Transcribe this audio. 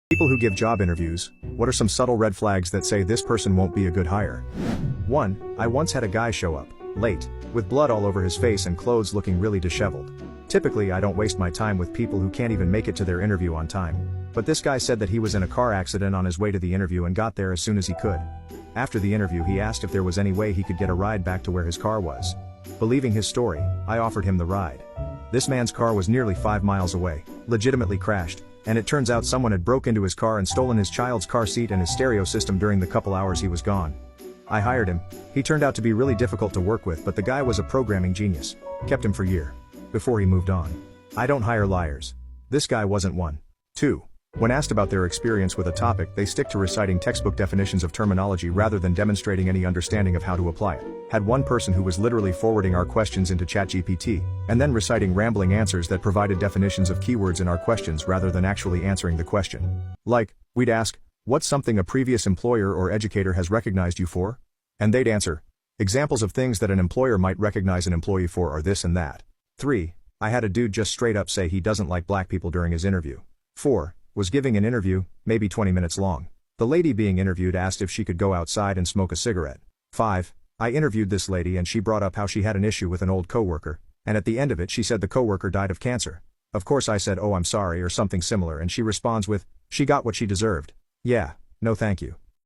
People who give job interviews, what are some subtle red flags that say this person won't be a good hire? 1. I once had a guy show up, late, with blood all over his face and clothes looking really disheveled. Typically I don't waste my time with people who can't even make it to their interview on time. But this guy said that he was in a car accident on his way to the interview and got there as soon as he could. After the interview he asked if there was any way he could get a ride back to where his car was. Believing his story, I offered him the ride. This man's car was nearly 5 miles away, legitimately crashed, and it turns out someone had broke into his car and stolen his child's car seat and his stereo system during the couple hours he was gone. I hired him. He turned out to be really difficult to work with, but the guy was a programming genius. Kept him for a year. Before he moved on. I don't hire liars. This guy wasn't one. 2. When asked about their experience with a topic, they stick to reciting textbook definitions of terminology rather than demonstrating any understanding of how to apply it. Had one person who was literally forwarding our questions into ChatGPT, and then reciting rambling answers that provided definitions of keywords in our questions rather than actually answering the question. Like, we'd ask, what's something a previous employer or educator has recognized you for? And they'd answer, examples of things that an employer might recognize an employee for are this and that. 3. I had a dude just straight up say he doesn't like black people during his interview. 4. Was giving an interview, maybe 20 minutes long. The lady being interviewed asked if she could go outside and smoke a cigarette. 5. I interviewed this lady and she brought up how she had an issue with an old coworker, and at the end of it she said the coworker died of cancer. Of course I said, oh I'm sorry or something similar, and she responds with, she got what she deserved. Yeah, no thank you.